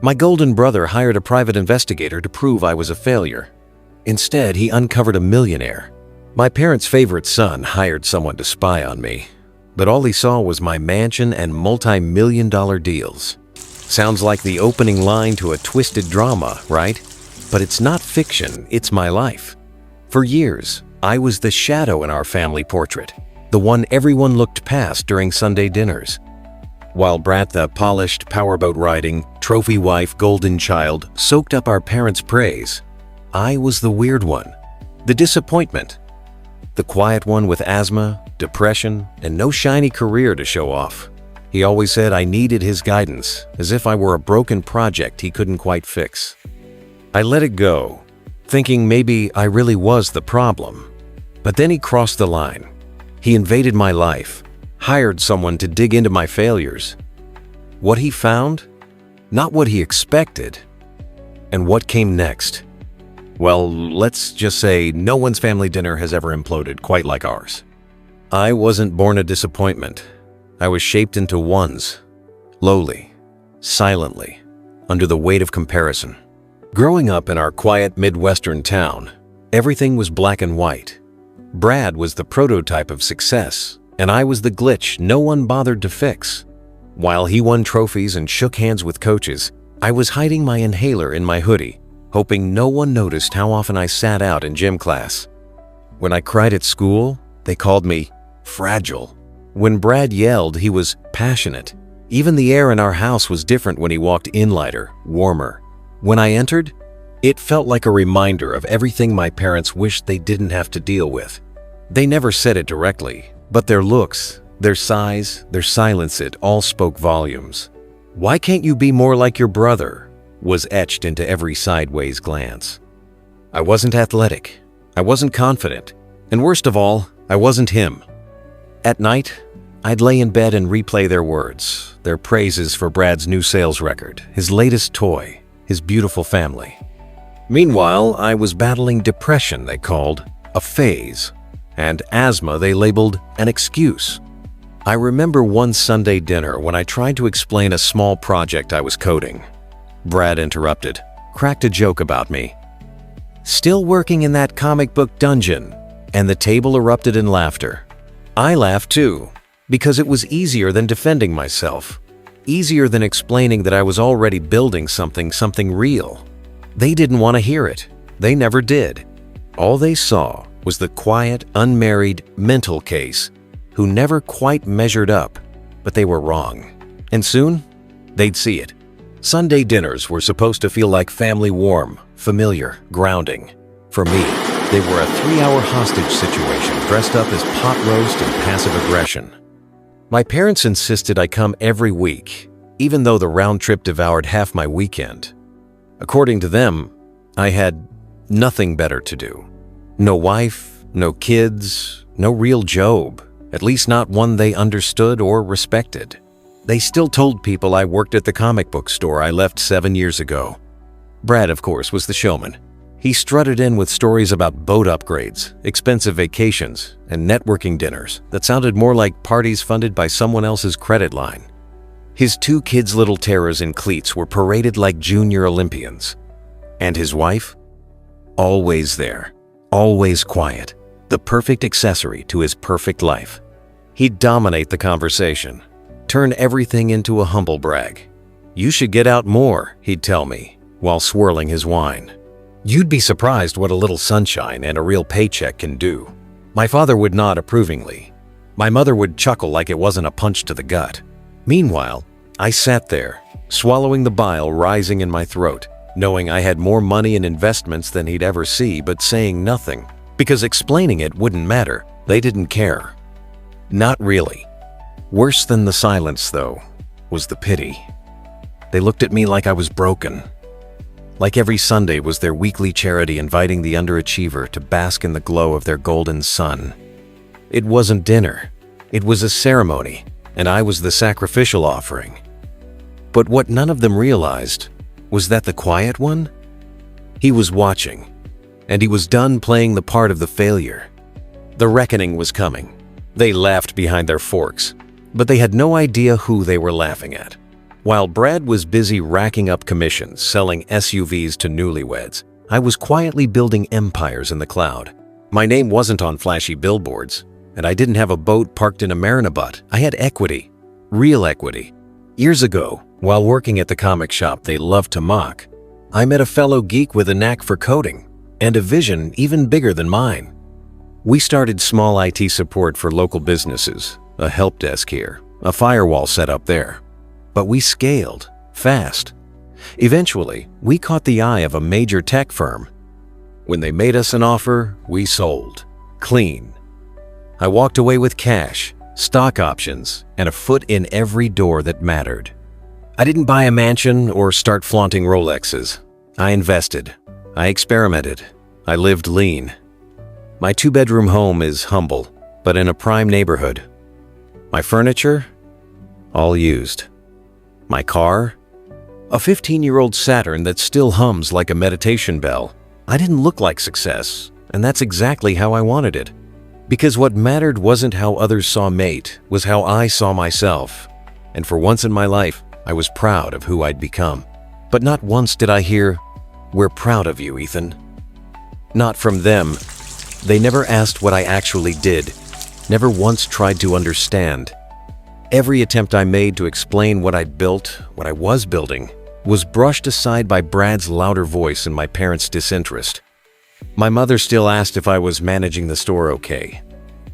My golden brother hired a private investigator to prove I was a failure. Instead, he uncovered a millionaire. My parents' favorite son hired someone to spy on me, but all he saw was my mansion and multi-million-dollar deals. Sounds like the opening line to a twisted drama, right? But it's not fiction, it's my life. For years, I was the shadow in our family portrait, the one everyone looked past during Sunday dinners. While Brat, the polished, powerboat-riding, trophy wife, golden child, soaked up our parents' praise, I was the weird one, the disappointment, the quiet one with asthma, depression, and no shiny career to show off. He always said I needed his guidance, as if I were a broken project he couldn't quite fix. I let it go, thinking maybe I really was the problem. But then he crossed the line. He invaded my life, hired someone to dig into my failures. What he found? Not what he expected. And what came next? Well, let's just say no one's family dinner has ever imploded quite like ours. I wasn't born a disappointment. I was shaped into ones, lowly, silently, under the weight of comparison. Growing up in our quiet Midwestern town, everything was black and white. Brad was the prototype of success, and I was the glitch no one bothered to fix. While he won trophies and shook hands with coaches, I was hiding my inhaler in my hoodie, hoping no one noticed how often I sat out in gym class. When I cried at school, they called me fragile. When Brad yelled, he was passionate. Even the air in our house was different when he walked in, lighter, warmer. When I entered, it felt like a reminder of everything my parents wished they didn't have to deal with. They never said it directly, but their looks, their sighs, their silence, it all spoke volumes. "Why can't you be more like your brother?" was etched into every sideways glance. I wasn't athletic. I wasn't confident. And worst of all, I wasn't him. At night, I'd lay in bed and replay their words, their praises for Brad's new sales record, his latest toy, his beautiful family. Meanwhile, I was battling depression they called a phase, and asthma they labeled an excuse. I remember one Sunday dinner when I tried to explain a small project I was coding. Brad interrupted, cracked a joke about me. "Still working in that comic book dungeon," and the table erupted in laughter. I laughed too, because it was easier than defending myself, easier than explaining that I was already building something real. They didn't want to hear it. They never did. All they saw was the quiet, unmarried, mental case who never quite measured up, but they were wrong. And soon, they'd see it. Sunday dinners were supposed to feel like family warm, familiar, grounding. For me, they were a 3-hour hostage situation dressed up as pot roast and passive aggression. My parents insisted I come every week, even though the round trip devoured half my weekend. According to them, I had nothing better to do. No wife, no kids, no real Job, at least not one they understood or respected. They still told people I worked at the comic book store I left 7 years ago. Brad, of course, was the showman. He strutted in with stories about boat upgrades, expensive vacations, and networking dinners that sounded more like parties funded by someone else's credit line. His 2 kids' little terrors in cleats were paraded like junior Olympians. And his wife? Always there, always quiet, the perfect accessory to his perfect life. He'd dominate the conversation, turn everything into a humble brag. "You should get out more," he'd tell me, while swirling his wine. "You'd be surprised what a little sunshine and a real paycheck can do." My father would nod approvingly. My mother would chuckle like it wasn't a punch to the gut. Meanwhile, I sat there, swallowing the bile rising in my throat, knowing I had more money in investments than he'd ever see, but saying nothing, because explaining it wouldn't matter. They didn't care. Not really. Worse than the silence, though, was the pity. They looked at me like I was broken. Like every Sunday was their weekly charity inviting the underachiever to bask in the glow of their golden sun. It wasn't dinner. It was a ceremony, and I was the sacrificial offering. But what none of them realized was that the quiet one? He was watching, and he was done playing the part of the failure. The reckoning was coming. They laughed behind their forks, but they had no idea who they were laughing at. While Brad was busy racking up commissions selling SUVs to newlyweds, I was quietly building empires in the cloud. My name wasn't on flashy billboards, and I didn't have a boat parked in a marinabut. I had equity, real equity. Years ago, while working at the comic shop they loved to mock, I met a fellow geek with a knack for coding and a vision even bigger than mine. We started small IT support for local businesses, a help desk here, a firewall set up there. But we scaled fast. Eventually, we caught the eye of a major tech firm. When they made us an offer, we sold. Clean. I walked away with cash, stock options, and a foot in every door that mattered. I didn't buy a mansion or start flaunting Rolexes. I invested. I experimented. I lived lean. My 2-bedroom home is humble, but in a prime neighborhood. My furniture? All used. My car? A 15-year-old Saturn that still hums like a meditation bell. I didn't look like success, and that's exactly how I wanted it. Because what mattered wasn't how others saw mate, was how I saw myself. And for once in my life, I was proud of who I'd become. But not once did I hear, "We're proud of you, Ethan." Not from them. They never asked what I actually did, never once tried to understand. Every attempt I made to explain what I'd built, what I was building, was brushed aside by Brad's louder voice and my parents' disinterest. My mother still asked if I was managing the store okay.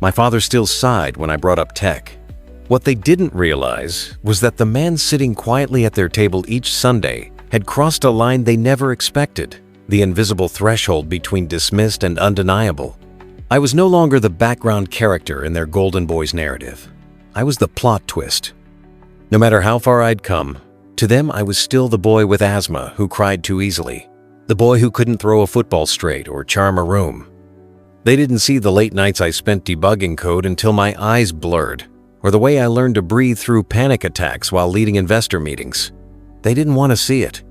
My father still sighed when I brought up tech. What they didn't realize was that the man sitting quietly at their table each Sunday had crossed a line they never expected, the invisible threshold between dismissed and undeniable. I was no longer the background character in their Golden Boys narrative. I was the plot twist. No matter how far I'd come, to them I was still the boy with asthma who cried too easily, the boy who couldn't throw a football straight or charm a room. They didn't see the late nights I spent debugging code until my eyes blurred, or the way I learned to breathe through panic attacks while leading investor meetings. They didn't want to see it.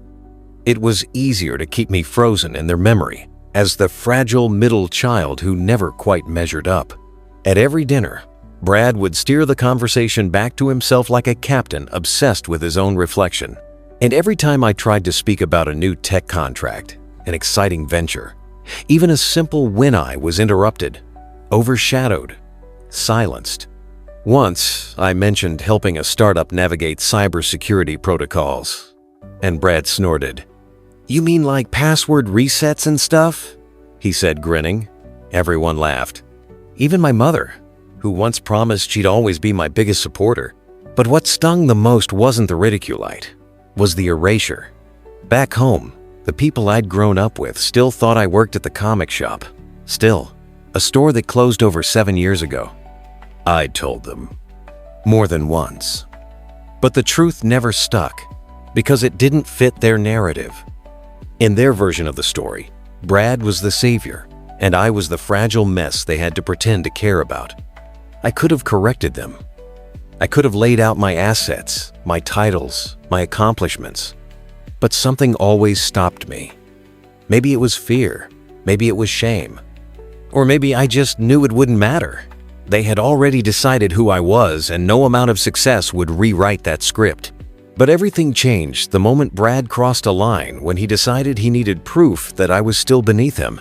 It was easier to keep me frozen in their memory as the fragile middle child who never quite measured up. At every dinner, Brad would steer the conversation back to himself like a captain obsessed with his own reflection. And every time I tried to speak about a new tech contract, an exciting venture, even a simple win-eye was interrupted, overshadowed, silenced. Once, I mentioned helping a startup navigate cybersecurity protocols, and Brad snorted. "You mean like password resets and stuff?" he said, grinning. Everyone laughed. Even my mother, who once promised she'd always be my biggest supporter. But what stung the most wasn't the ridiculite, was the erasure. Back home, the people I'd grown up with still thought I worked at the comic shop. Still, a store that closed over 7 years ago. I'd told them. More than once. But the truth never stuck, because it didn't fit their narrative. In their version of the story, Brad was the savior, and I was the fragile mess they had to pretend to care about. I could have corrected them. I could have laid out my assets, my titles, my accomplishments. But something always stopped me. Maybe it was fear, maybe it was shame, or maybe I just knew it wouldn't matter. They had already decided who I was, and no amount of success would rewrite that script. But everything changed the moment Brad crossed a line when he decided he needed proof that I was still beneath him.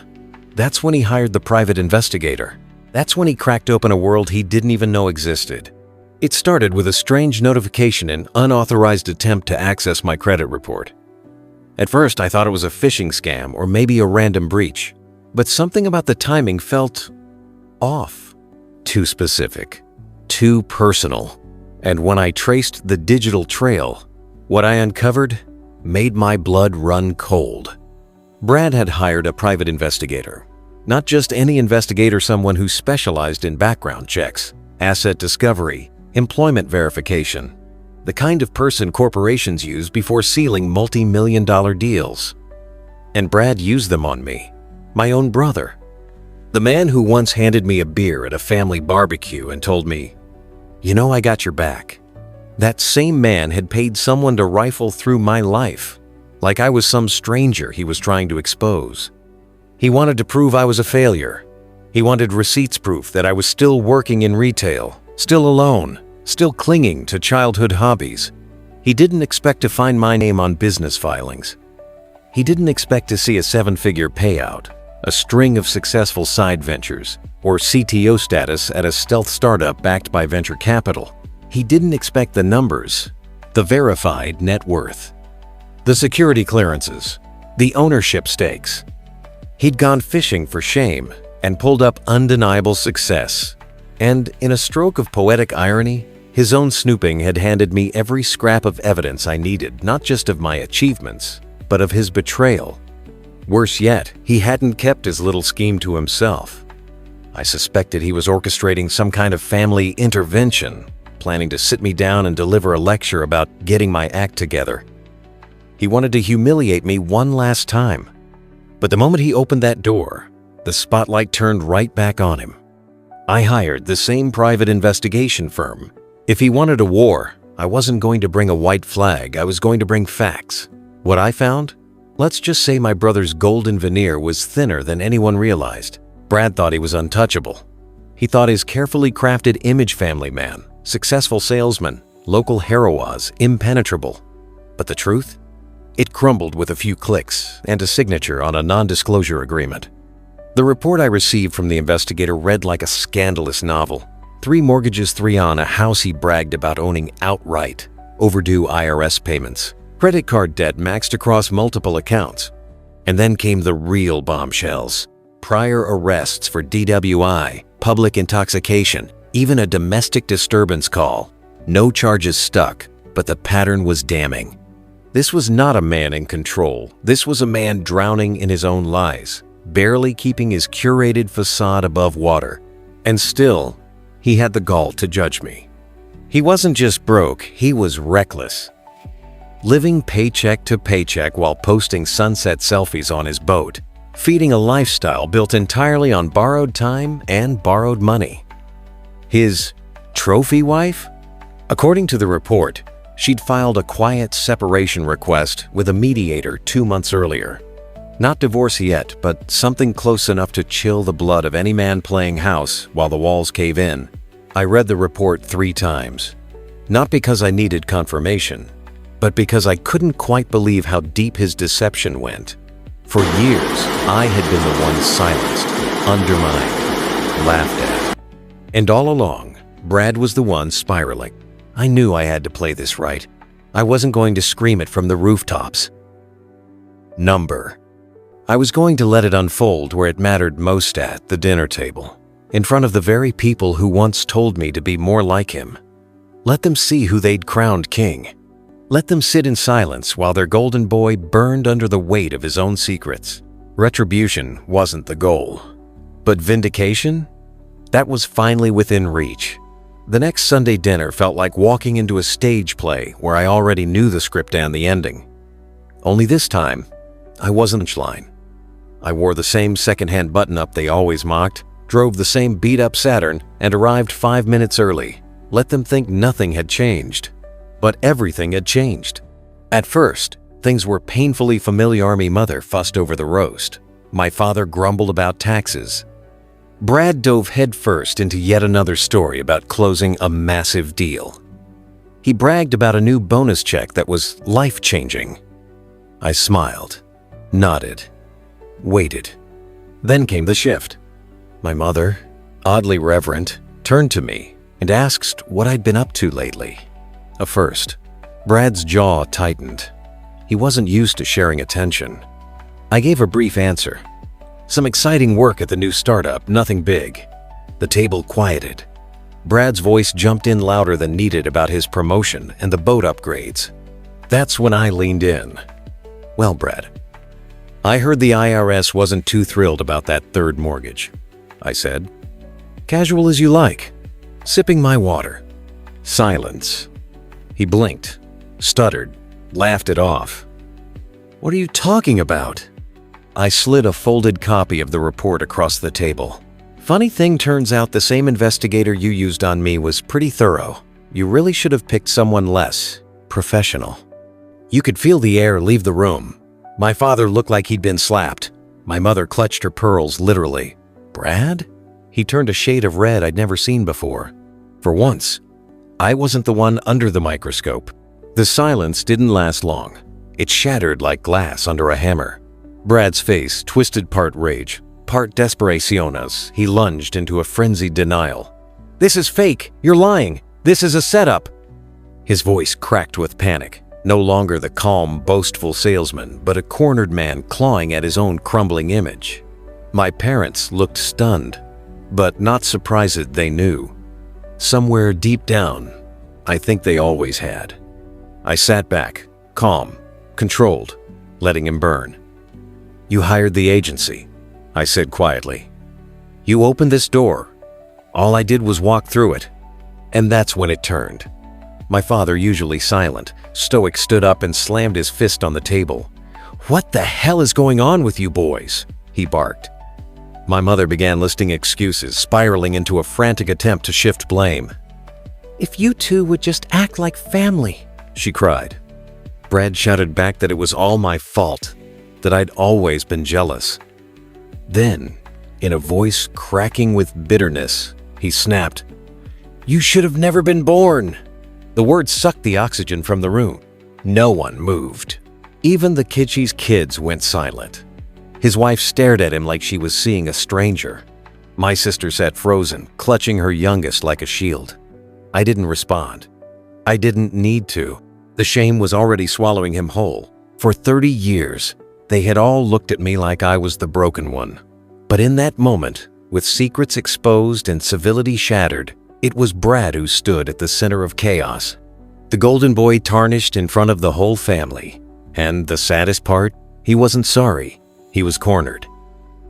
That's when he hired the private investigator. That's when he cracked open a world he didn't even know existed. It started with a strange notification and unauthorized attempt to access my credit report. At first, I thought it was a phishing scam or maybe a random breach, but something about the timing felt off. Too specific, too personal. And when I traced the digital trail, what I uncovered made my blood run cold. Brad had hired a private investigator. Not just any investigator, someone who specialized in background checks, asset discovery, employment verification, the kind of person corporations use before sealing multi-million-dollar deals. And Brad used them on me, my own brother. The man who once handed me a beer at a family barbecue and told me, "You know, I got your back." That same man had paid someone to rifle through my life, like I was some stranger he was trying to expose. He wanted to prove I was a failure. He wanted receipts proof that I was still working in retail, still alone, still clinging to childhood hobbies. He didn't expect to find my name on business filings. He didn't expect to see a 7-figure payout, a string of successful side ventures, or CTO status at a stealth startup backed by venture capital. He didn't expect the numbers, the verified net worth, the security clearances, the ownership stakes. He'd gone fishing for shame and pulled up undeniable success. And in a stroke of poetic irony, his own snooping had handed me every scrap of evidence I needed, not just of my achievements, but of his betrayal. Worse yet, he hadn't kept his little scheme to himself. I suspected he was orchestrating some kind of family intervention, planning to sit me down and deliver a lecture about getting my act together. He wanted to humiliate me one last time. But the moment he opened that door, the spotlight turned right back on him. I hired the same private investigation firm. If he wanted a war, I wasn't going to bring a white flag, I was going to bring facts. What I found? Let's just say my brother's golden veneer was thinner than anyone realized. Brad thought he was untouchable. He thought his carefully crafted image family man, successful salesman, local hero was impenetrable. But the truth? It crumbled with a few clicks and a signature on a non-disclosure agreement. The report I received from the investigator read like a scandalous novel. 3 mortgages, 3 on a house he bragged about owning outright, overdue IRS payments, credit card debt maxed across multiple accounts. And then came the real bombshells. Prior arrests for DWI, public intoxication, even a domestic disturbance call. No charges stuck, but the pattern was damning. This was not a man in control. This was a man drowning in his own lies, barely keeping his curated facade above water. And still, he had the gall to judge me. He wasn't just broke, he was reckless. Living paycheck to paycheck while posting sunset selfies on his boat, feeding a lifestyle built entirely on borrowed time and borrowed money. His trophy wife? According to the report, she'd filed a quiet separation request with a mediator 2 months earlier. Not divorce yet, but something close enough to chill the blood of any man playing house while the walls cave in. I read the report 3 times. Not because I needed confirmation, but because I couldn't quite believe how deep his deception went. For years, I had been the one silenced, undermined, laughed at. And all along, Brad was the one spiraling. I knew I had to play this right. I wasn't going to scream it from the rooftops. Number. I was going to let it unfold where it mattered most, at the dinner table, in front of the very people who once told me to be more like him. Let them see who they'd crowned king. Let them sit in silence while their golden boy burned under the weight of his own secrets. Retribution wasn't the goal. But vindication? That was finally within reach. The next Sunday dinner felt like walking into a stage play where I already knew the script and the ending. Only this time, I wasn't punchline. I wore the same secondhand button-up they always mocked, drove the same beat-up Saturn, and arrived 5 minutes early. Let them think nothing had changed. But everything had changed. At first, things were painfully familiar. My mother fussed over the roast. My father grumbled about taxes. Brad dove headfirst into yet another story about closing a massive deal. He bragged about a new bonus check that was life-changing. I smiled, nodded, waited. Then came the shift. My mother, oddly reverent, turned to me and asked what I'd been up to lately. A first. Brad's jaw tightened. He wasn't used to sharing attention. I gave a brief answer. Some exciting work at the new startup, nothing big. The table quieted. Brad's voice jumped in louder than needed about his promotion and the boat upgrades. That's when I leaned in. Well, Brad, I heard the IRS wasn't too thrilled about that 3rd mortgage, I said. Casual as you like. Sipping my water. Silence. He blinked, stuttered, laughed it off. What are you talking about? I slid a folded copy of the report across the table. Funny thing, turns out the same investigator you used on me was pretty thorough. You really should have picked someone less professional. You could feel the air leave the room. My father looked like he'd been slapped. My mother clutched her pearls literally. Brad? He turned a shade of red I'd never seen before. For once, I wasn't the one under the microscope. The silence didn't last long. It shattered like glass under a hammer. Brad's face twisted part rage, part desperation as he lunged into a frenzied denial. "This is fake! You're lying! This is a setup!" His voice cracked with panic, no longer the calm, boastful salesman, but a cornered man clawing at his own crumbling image. My parents looked stunned, but not surprised they knew. Somewhere deep down, I think they always had. I sat back, calm, controlled, letting him burn. "You hired the agency," I said quietly. "You opened this door. All I did was walk through it." And that's when it turned. My father, usually silent, stoic, stood up and slammed his fist on the table. "What the hell is going on with you boys?" he barked. My mother began listing excuses, spiraling into a frantic attempt to shift blame. "If you two would just act like family," she cried. Brad shouted back that it was all my fault, that I'd always been jealous. Then, in a voice cracking with bitterness, he snapped, "You should have never been born." The words sucked the oxygen from the room. No one moved. Even the Kitschy's kids went silent. His wife stared at him like she was seeing a stranger. My sister sat frozen, clutching her youngest like a shield. I didn't respond. I didn't need to. The shame was already swallowing him whole. For 30 years, they had all looked at me like I was the broken one. But in that moment, with secrets exposed and civility shattered, it was Brad who stood at the center of chaos. The golden boy tarnished in front of the whole family. And the saddest part, he wasn't sorry. He was cornered.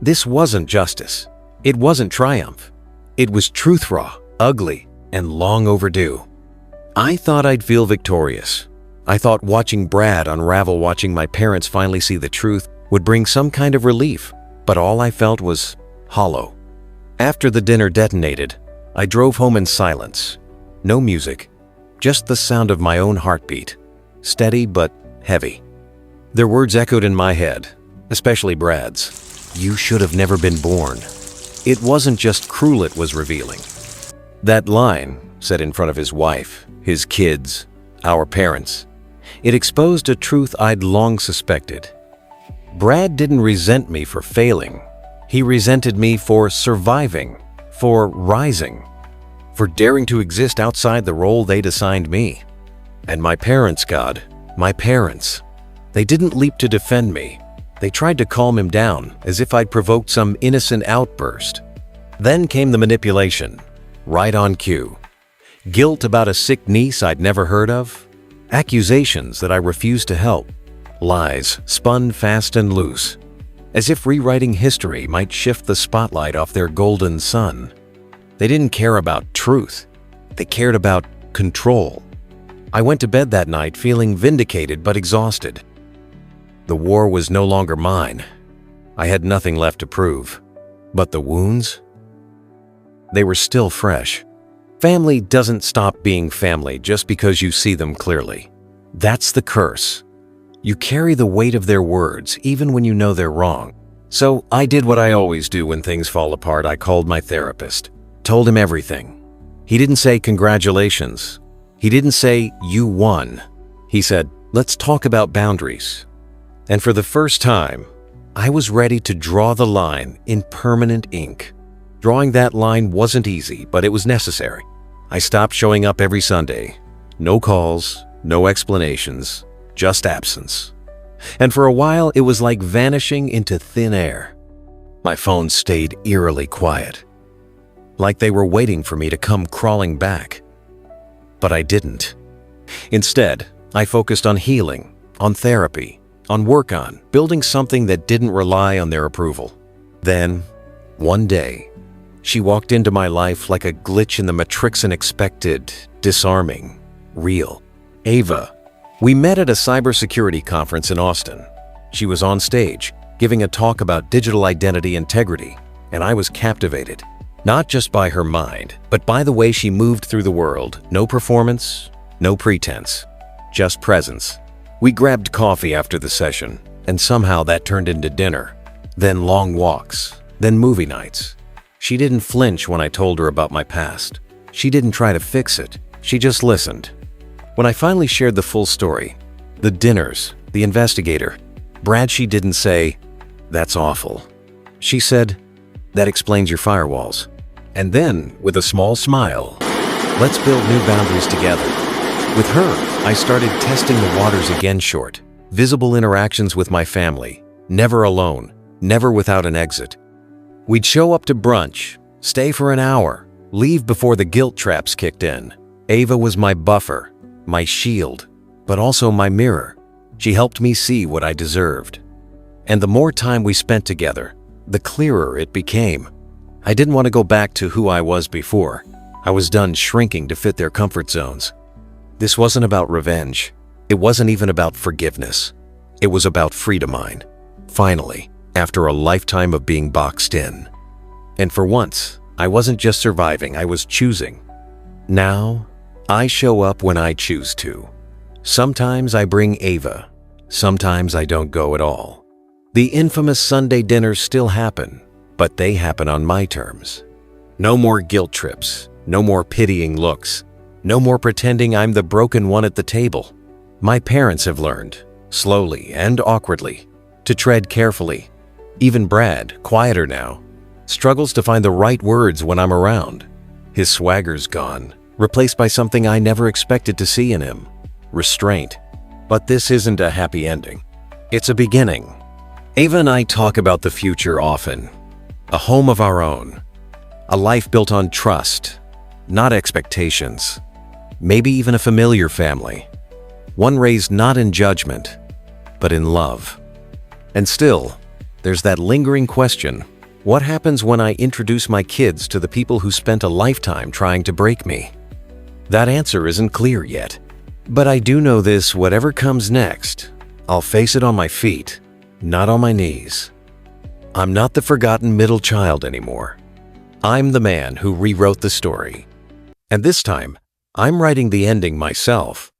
This wasn't justice. It wasn't triumph. It was truth raw, ugly, and long overdue. I thought I'd feel victorious. I thought watching Brad unravel, watching my parents finally see the truth, would bring some kind of relief, but all I felt was hollow. After the dinner detonated, I drove home in silence. No music, just the sound of my own heartbeat, steady but heavy. Their words echoed in my head, especially Brad's. "You should have never been born." It wasn't just cruel, it was revealing. That line, said in front of his wife, his kids, our parents, it exposed a truth I'd long suspected. Brad didn't resent me for failing. He resented me for surviving, for rising, for daring to exist outside the role they'd assigned me. And my parents, God, my parents, they didn't leap to defend me. They tried to calm him down, as if I'd provoked some innocent outburst. Then came the manipulation, right on cue. Guilt about a sick niece I'd never heard of, accusations that I refused to help, lies spun fast and loose, as if rewriting history might shift the spotlight off their golden sun. They didn't care about truth. They cared about control. I went to bed that night feeling vindicated but exhausted. The war was no longer mine. I had nothing left to prove. But the wounds? They were still fresh. Family doesn't stop being family just because you see them clearly. That's the curse. You carry the weight of their words even when you know they're wrong. So I did what I always do when things fall apart. I called my therapist, told him everything. He didn't say congratulations. He didn't say you won. He said, let's talk about boundaries. And for the first time, I was ready to draw the line in permanent ink. Drawing that line wasn't easy, but it was necessary. I stopped showing up every Sunday. No calls, no explanations, just absence. And for a while, it was like vanishing into thin air. My phone stayed eerily quiet, like they were waiting for me to come crawling back. But I didn't. Instead, I focused on healing, on therapy, on work on building something that didn't rely on their approval. Then, one day, she walked into my life like a glitch in the matrix, unexpected, disarming, real. Ava. We met at a cybersecurity conference in Austin. She was on stage, giving a talk about digital identity integrity, and I was captivated, not just by her mind, but by the way she moved through the world. No performance, no pretense, just presence. We grabbed coffee after the session, and somehow that turned into dinner, then long walks, then movie nights. She didn't flinch when I told her about my past. She didn't try to fix it. She just listened. When I finally shared the full story, the dinners, the investigator, Brad, she didn't say, "That's awful." She said, "That explains your firewalls." And then, with a small smile, "Let's build new boundaries together." With her, I started testing the waters again. Short, visible interactions with my family, never alone, never without an exit. We'd show up to brunch, stay for an hour, leave before the guilt traps kicked in. Ava was my buffer, my shield, but also my mirror. She helped me see what I deserved. And the more time we spent together, the clearer it became. I didn't want to go back to who I was before. I was done shrinking to fit their comfort zones. This wasn't about revenge. It wasn't even about forgiveness. It was about freedom. Finally, after a lifetime of being boxed in. And for once, I wasn't just surviving, I was choosing. Now, I show up when I choose to. Sometimes I bring Ava. Sometimes I don't go at all. The infamous Sunday dinners still happen, but they happen on my terms. No more guilt trips, no more pitying looks, no more pretending I'm the broken one at the table. My parents have learned, slowly and awkwardly, to tread carefully. Even Brad, quieter now, struggles to find the right words when I'm around. His swagger's gone, replaced by something I never expected to see in him: restraint. But this isn't a happy ending. It's a beginning. Ava and I talk about the future often. A home of our own. A life built on trust, not expectations. Maybe even a familiar family. One raised not in judgment, but in love. And still, there's that lingering question: what happens when I introduce my kids to the people who spent a lifetime trying to break me? That answer isn't clear yet. But I do know this: whatever comes next, I'll face it on my feet, not on my knees. I'm not the forgotten middle child anymore. I'm the man who rewrote the story. And this time, I'm writing the ending myself.